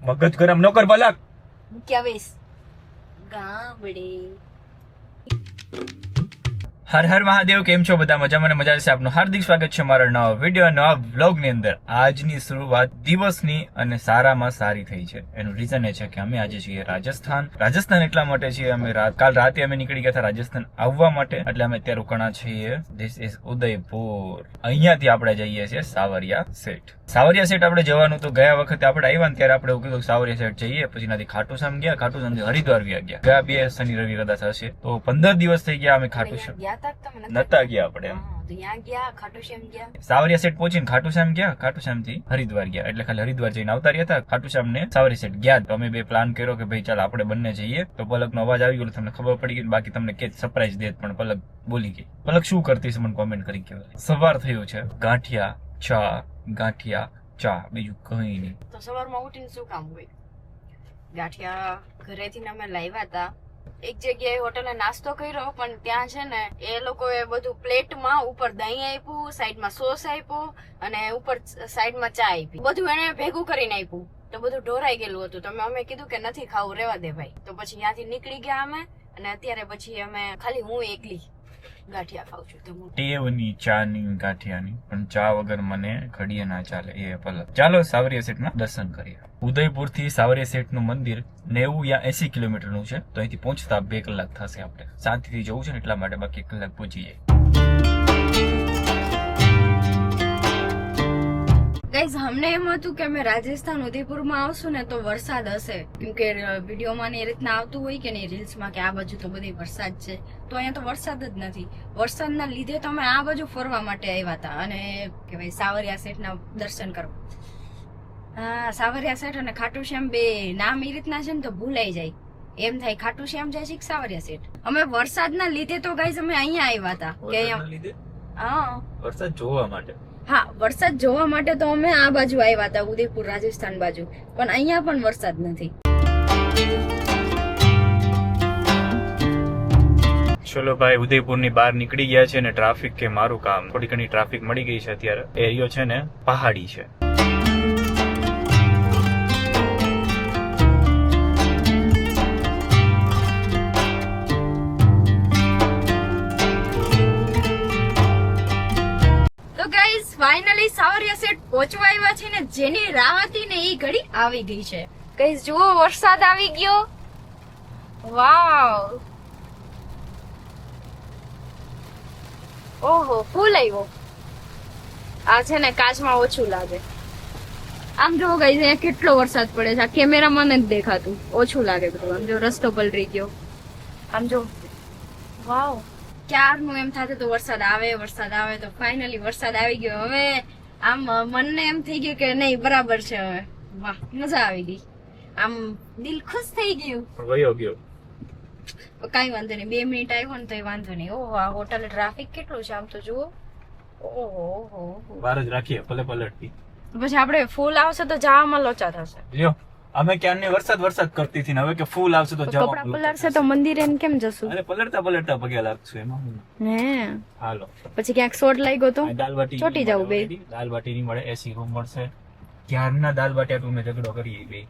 મગજ ગરમ ન કર ભલાક. ક્યાં વેસ ગામડે. હર હર મહાદેવ. કેમ છો બધા? મજામાં ને મજા છે. આપનું હાર્દિક સ્વાગત છે મારા નવા વિડીયો નવા વ્લોગ ની અંદર. આજની શરૂઆત દિવસની અને સારામાં સારી થઈ છે. એનું રીઝન એ છે કે અમે આજે છીએ રાજસ્થાન એટલા માટે છીએ અમે કાલ રાતે અમે નીકળી ગયા હતા રાજસ્થાન આવવા માટે, એટલે અમે અત્યારે રોકાણા છીએ ધીસ ઇઝ ઉદયપુર. અહીંયાથી આપણે જઈએ છીએ સાવરિયા સેટ. સાવરિયા સેટ આપણે જવાનું તો ગયા વખતે આપણે આવ્યા ને ત્યારે આપણે એવું કીધું સાવરિયા સેટ જઈએ, પછી નાથી ખાટુશ્યામ ગયા, ખાટુશ્યામથી હરિદ્વાર ગયા 2 શનિ રવિ કદાચ હશે, તો 15 દિવસ થઈ ગયા અમે ખાટુશ્યામ નતા ગયા આપણે એમ. સાવરિયા સેટ પહોંચીને ખાટુશ્યામ ગયા, ખાટુશ્યામ થી હરિદ્વાર ગયા, એટલે ખાલી હરિદ્વાર જઈને આવતા રહ્યા હતા. ખાટુશ્યામ ને સાવરિયા સેટ ગયા તો અમે બે પ્લાન કર્યો કે ભાઈ ચાલ આપણે બંને જઈએ. તો પલક નો અવાજ આવી ગયો, તમને ખબર પડી ગઈ. બાકી તમને કે સરપ્રાઈઝ દેત, પણ પલક બોલી ગઈ. પલક શું કરતી છે મને કોમેન્ટ કરી કહેવાય. સવાર થયું છે, ગાંઠિયા ચા, બીજું કઈ નહીં. તો સવારમાં ઉઠીને શું કામ હોય? ગાંઠિયા ઘરેથી અમે લાવ્યા હતા. એક જગ્યાએ હોટલે નાસ્તો કર્યો, પણ ત્યાં છે ને એ લોકોએ બધું પ્લેટમાં ઉપર દહીં આપ્યું, સાઈડમાં સોસ આપ્યો અને ઉપર સાઈડમાં ચા આપી. બધું એને ભેગું કરીને આપ્યું, તો બધું ઢોરાઈ ગયેલું હતું. તો અમે કીધું કે નથી ખાવું, રેવા દે ભાઈ. તો પછી ત્યાંથી નીકળી ગયા અમે, અને અત્યારે પછી અમે ખાલી હું એકલી ગાંઠિયા ખાઉં છું. તો ટેવની ચાની ગાંઠિયાની, પણ ચા વગર મને ઘડીએ ના ચાલે. એ પલક. ચાલો સાવરિયા સેટ ના દર્શન કરીએ. ઉદયપુર થી સાવરિયા સેટ નું મંદિર 90 યા 80 કિલોમીટર નું છે, તો અહીંથી પહોંચતા 2 કલાક થશે. આપણે શાંતિથી જવું છે ને એટલા માટે, બાકી 1 કલાક પહોંચી જાય. ગાઈઝ, અમને એમ હતું કે અમે રાજસ્થાન ઉદયપુરમાં આવશું ને તો વરસાદ હશે, કેમ કે વિડીયોમાં એ રીતના આવતું હોય કે નહીં રીલ્સમાં, કે આ બાજુ તો બધી વરસાદ છે. તો અહીંયા તો વરસાદ જ નથી. વરસાદના લીધે તો અમે આ બાજુ ફરવા માટે આવ્યા હતા, અને કે ભાઈ સાવરિયા સેટના દર્શન કરવા. હા, સાવરિયા સેટ અને ખાટુશ્યામ બે નામ એ રીતના છે ને તો ભૂલાઈ જાય. એમ થાય ખાટુશ્યામ જાય છે કે સાવરિયા સેટ. અમે વરસાદના લીધે તો ગાઈઝ અમે અહીંયા આવ્યા હતા કે અહીંયા, હા, વરસાદ જોવા માટે. હા, વરસાદ જોવા માટે તો અમે આ બાજુ આવ્યા હતા, ઉદયપુર રાજસ્થાન બાજુ. પણ અહીંયા પણ વરસાદ નથી. ચલો ભાઈ, ઉદયપુર ની બહાર નીકળી ગયા છે ને ટ્રાફિક કે મારું કામ. થોડી ઘણી ટ્રાફિક મળી ગઈ છે અત્યારે. એરિયો છે ને પહાડી છે. ફાઇનલી સાવરિયા સેટ પહોંચવા આવ્યા છે ને જેની રાહ હતી ને એ ઘડી આવી ગઈ છે. ગાઈસ જુઓ, વરસાદ આવી ગયો. વાવ, ઓહો, ફૂલ આવ્યો. આ છે ને કાચમાં ઓછું લાગે. આમ જો ગાઈસ, અહીંયા કેટલો વરસાદ પડે છે. આ કેમેરામાં નથી દેખાતું, ઓછું લાગે બધું. આમ જો રસ્તો પલળી ગયો. આમ જો, વાવ, ક્યારનું એમ થતું તો વરસાદ આવે, તો ફાઇનલી વરસાદ આવી ગયો. હવે આમ મનને એમ થઈ ગયું કે નહીં, બરાબર છે. હવે વાહ, મજા આવી ગઈ. આમ દિલ ખુશ થઈ ગયું. વયો ગયો. કઈ વાંધો નહીં, 2 મિનિટ આવ્યો ને તો વાંધો નહીં. ઓહો, આ હોટલે ટ્રાફિક કેટલું છે આમ તો જુઓ. ઓહો, બહાર જ રાખીએ ભલે પલટતી. પછી આપણે ફૂલ આવશે તો જવામાં લોચા થશે. લ્યો, અમે ક્યારની વરસાદ કરતી હતી ને હવે કે ફૂલ આવશે તો કપડા પલળશે તો મંદિરે કેમ જશું? અરે પલટતા પગે લાગશું એમાં. હે, હાલો. પછી ક્યાંક શોર્ટ લાગ્યો તો દાલબાટી ચોટી જવું. બે દાલબાટી ની મળે, એસી રૂમ મળશે. ક્યારના દાલબાટી તું ઝઘડો કરીએ બે.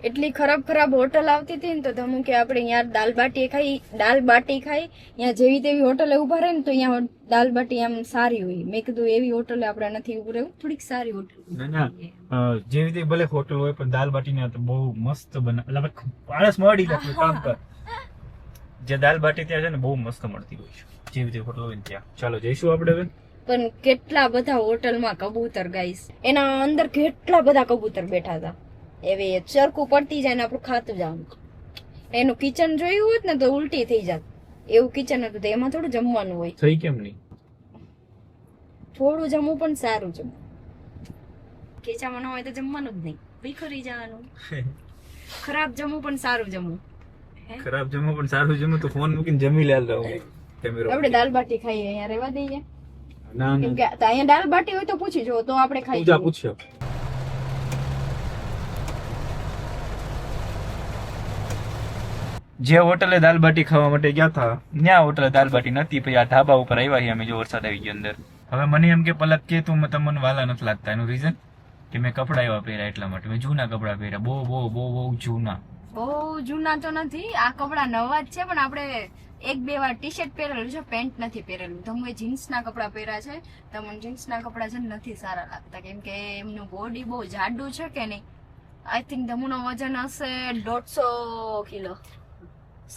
એટલી ખરાબ હોટલ આવતી હતી ને તો ધમુ કે આપણે અહીંયા દાલ બાટી ખાઈ, અહીંયા જેવી તેવી હોટલે ઉભા રહે ને તો અહીંયા દાલ બાટી આમ સારી હોય. મેં કીધું એવી હોટલે આપણે નથી ઉભું રહેવું, થોડીક સારી હોટલ. ના, જેવી તેવી ભલે હોટલ હોય પણ દાલબાટી ને તો બહુ મસ્ત બને. એટલે આળસ મળી જાય કામ કર. જે દાલબાટી ત્યાં છે ને બહુ મસ્ત મળતી હોય છે, જેવી તેવી હોટલ હોય ને ત્યાં. ચાલો જઈશું આપણે હવે. પણ કેટલા બધા હોટલમાં કબૂતર ગાઈસ, એના અંદર કેટલા બધા કબૂતર બેઠા હતા. એવી ચરકું પડતી જાય ને આપણું ખાતું જવાનું. એનું કિચન જોયું હોત ને તો ઉલટી થઈ જાત, એવું કિચન હતું. તો એમાં થોડું જમવાનું હોય. થઈ કેમ નહીં? થોડું જમવું પણ સારું જમવું. ખીચામાં ન હોય તો જમવાનું જ નહીં, ભીખરી જવાનું. ખરાબ જમવું પણ સારું જમવું. ખરાબ જમવું પણ સારું જમવું તો ફોન મૂકીને જમી લે. આપણે દાલ બાટી ખાઈએ, અહીંયા રહેવા દઈએ. ના, કેમ કે અહીંયા દાલ બાટી હોય તો પૂછી જો, તો આપણે ખાઈ. પૂછ્યો. જે હોટલે દાલબાટી ખાવા માટે ગયા હતા ત્યાં હોટલે દાલબાટી નથી. પછી આ ઢાબા ઉપર આવ્યા છીએ અમે, જો વરસાદ આવી ગયો અંદર. હવે મને એમ કે પલક કે તું તમને વાલા નથી લાગતા, એનું રીઝન કે મેં કપડા એવા પહેર્યા એટલા માટે મેં જૂના કપડા પહેર્યા બહુ બહુ બહુ બહુ જૂના. બહુ જૂના તો નથી, આ કપડા નવા જ છે, પણ આપણે 1-2 વાર ટી શર્ટ પહેરેલું છે, પેન્ટ નથી પહેરેલું. તો હું જીન્સના કપડા પહેર્યા છે, તો મને જીન્સના કપડા છે ને નથી સારા લાગતા, કેમ કે એમનું બોડી બહુ જાડું છે કે નહીં. આઈ થિંક ધમુનો વજન હશે 150 કિલો.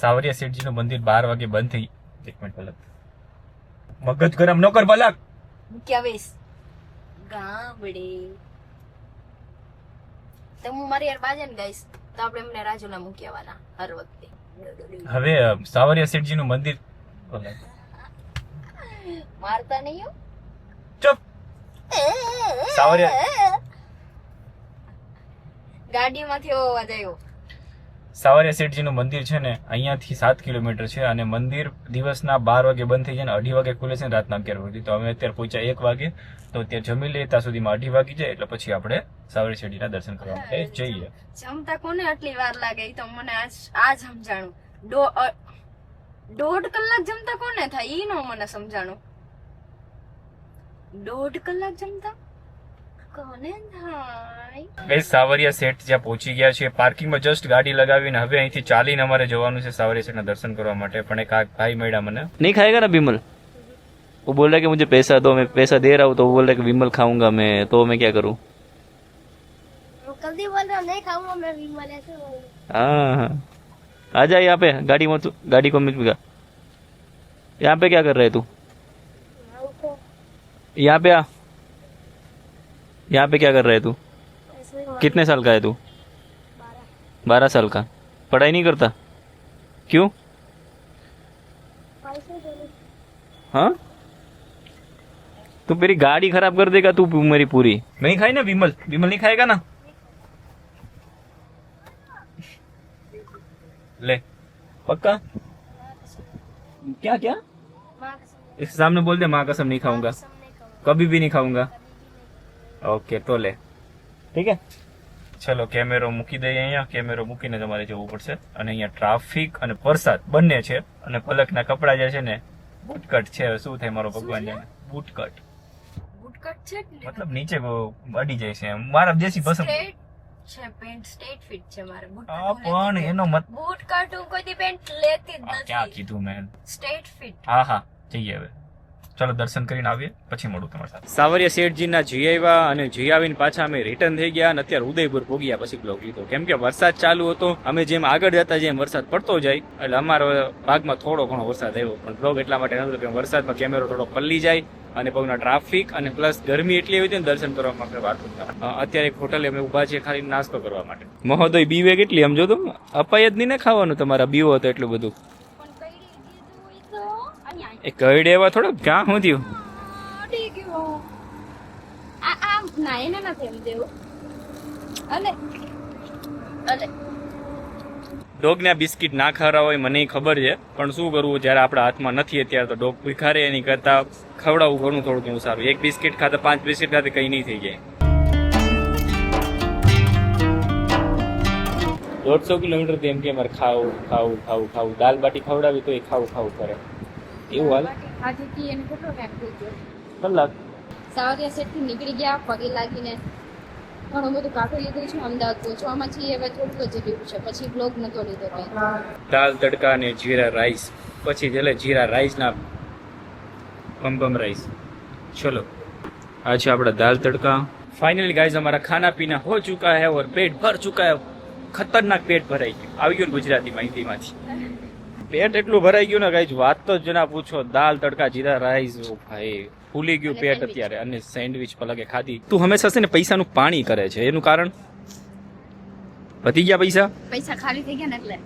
સાવરિયા શેઠજીનું મંદિર 12 વાગે બંધ થઈ. એક મિનિટ પલક, મગજ ગરમ ન કર પલક. મૂક્યા વેસ ગામડે તો હું મારી યાર બાજે ને ગઈશ તો આપણે એમને રાજુલા મૂક્યાવાના હર વખતે. હવે સાવરિયા શેઠજીનું મંદિર મારતા નહીં હો. ચૂપ. સાવરિયા ગાડીમાંથી એવો અવાજ આવ્યો. સાવરિયા શેઠજીનું મંદિર છે ને અહીંયાથી 7 કિલોમીટર છે અને મંદિર દિવસના 12 વાગે બંધ થઈ જાય ને 2:30 વાગે ખુલે છે ને રાતના 11 વાગે. તો અમે અત્યારે પહોંચ્યા 1 વાગે, તો ત્યાં જમી લઈએ ત્યાં સુધીમાં 2:30 વાગી જાય, એટલે પછી આપણે સાવરિયા શેઠજીના દર્શન કરવા માટે જઈએ. જમતા કોને આટલી વાર લાગે એ તો મને આજ સમજાણું. 1.5 કલાક જમતા કોને થાય ઈ નો મને સમજાણું. 1.5 કલાક જમતા કોને થાય? ગાઈસ સાવરિયા શેઠ જ્યાં પહોંચી ગયા છે, પાર્કિંગમાં જસ્ટ ગાડી લગાવીને હવે અહીંથી ચાલીને અમારે જવાનું છે સાવરિયા શેઠના દર્શન કરવા માટે. પણ એક આ ભાઈ મળ્યા મને. नहीं खाएगा ना विमल? वो बोल रहा है कि मुझे पैसा दो, मैं पैसा दे रहा हूँ, तो वो बोल रहा है कि विमल खाऊंगा मैं, तो मैं क्या करूँ? कभी बोल रहा हूँ नहीं खाऊंगा मैं विमल ऐसे बोल हाँ हाँ, आ जा यहाँ पे, गाड़ी मत, गाड़ी को मत बिगा. यहाँ पे क्या कर रहे तू? यहाँ पे आ, यहाँ पे क्या कर रहे तू? कितने साल का है तू? 12 साल का. पढ़ाई नहीं करता क्यों? हाँ, तू मेरी गाड़ी खराब कर देगा तू मेरी पूरी. नहीं खाई ना विमल? विमल नहीं खाएगा ना? ले पक्का? क्या क्या? इसके सामने बोल दे माँ कसम नहीं खाऊंगा, कभी भी नहीं खाऊंगा. ओके तो ले, ठीक है. ચલો કેમેરો મૂકી દઈએ અહીંયા. કેમેરો મૂકીને તમારે જવું પડશે. અને અહીંયા ટ્રાફિક અને વરસાદ બંને છે અને પલકના કપડા જે છે ને બૂટકટ છે. હવે શું થાય મારો ભગવાન જાણે. બૂટકટ બૂટકટ છે મતલબ નીચે અડી જાય છે. મારા દેશી પસંદ છે, પેન્ટ સ્ટેટ ફિટ છે મારે. આ પણ એનો મત બૂટકટ હું કોઈ દી પેન્ટ લેતી જ ક્યાં નથી. કીધું મેં? State fit. હા હા જઈએ હવે. ચલો દર્શન કરીને આવીએ પછી મળું તમારી સાથે. સાવરિયા શેઠજીના જઈ આવ્યા અને જઈ આવીને પાછા અમે રિટર્ન થઈ ગયા અને અત્યારે ઉદયપુર પહોંચ્યા પછી બ્લોગ લીધો. કેમ કે વરસાદ ચાલુ હતો. અમે જેમ આગળ જતા જેમ વરસાદ પડતો જાય એટલે અમારો ભાગમાં થોડો ઘણો વરસાદ આવ્યો, પણ બ્લોગ એટલા માટે નહોતો કે વરસાદમાં કેમેરો થોડો પલ્લી જાય અને પગના ટ્રાફિક અને પ્લસ ગરમી એટલી આવી હતી ને દર્શન કરવા માટે વાત. અત્યારે એક હોટલે અમે ઉભા છીએ ખાલી નાસ્તો કરવા માટે. મહોદય બીવે કેટલી સમજો તો અપાય જ નહીં ને ખાવાનું. તમારા બીવો હતો એટલું બધું. એ કઈડે એવા થોડા ક્યાં શું થયું? ના એને નથી એમ દેવું. અલે અલે ડોગને આ બિસ્કિટ ના ખારા હોય મને ખબર છે, પણ શું કરવું જયારે આપણા હાથમાં નથી અત્યારે તો ડોગ ભીખારે એની કરતા ખવડાવવું ઘણું થોડું ઘણું સારું. 1 બિસ્કિટ ખાતે 5 બિસ્કિટ ખાતે કઈ નહીં થઈ જાય. 150 કિલોમીટર એમ કે મારે ખાવું ખાવું ખાવું ખાવું દાલ બાટી ખવડાવી તો એ ખાવું ખાવું કરે એવું હાલ. આજે કી એને કેટલો ટાઈમ થઈ ગયો? કલાક. સાવરિયા શેઠથી નીકળી ગયા પગે લાગીને ઘણું બધું કાઢી લીધું છે. અમદાવાદ પહોંચવામાં છીએ હવે થોડુંક જ લીધું છે, પછી બ્લોગ નતો લીધો કઈ. દાલ તડકા ને જીરા રાઈસ, પછી એટલે જીરા રાઈસ ના બમ રાઈસ. ચલો આ છે આપણા દાલ તડકા. फाइनली गाइस हमारा खाना पीना हो चुका है और पेट भर चुका है. खतरनाक पेट भराई गયું. આવી ગયું ગુજરાતી માહિતીમાંથી. પેટ એટલું ભરાઈ ગયું ને ગાઈસ વાત તો જ ના પૂછો. દાલ તડકા જીરા રાઈસ, ઓ ભાઈ ફૂલી ગયું પેટ અત્યારે. અને સેન્ડવિચ પલકે ખાધી. તું હંમેશા છે ને પૈસાનું પાણી કરે છે, એનું કારણ વધી ગયા પૈસા. પૈસા ખાલી થઈ ગયા ને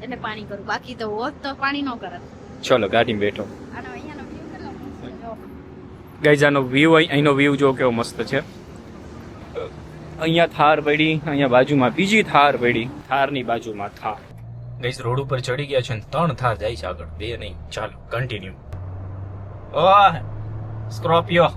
એટલે પાણી કરું, બાકી તો હોત તો પાણી ન કરત. ચલો ગાડીમાં બેઠો. આનો અહીંયાનો વ્યૂ કેટલો મસ્ત છે જો. ગાઈસ આનો વ્યૂ, અહીંનો વ્યૂ જો કેવો મસ્ત છે. અહીંયા થાર પડી, અહીંયા બાજુમાં બીજી થાર પડી, થારની બાજુમાં થાર. ગાઈસ રોડ ઉપર ચડી ગયા છે ને 3 થાર જાય છે આગળ, 2 નહીં. ચાલો કન્ટિન્યુ. ઓહ સ્કોર્પિયો.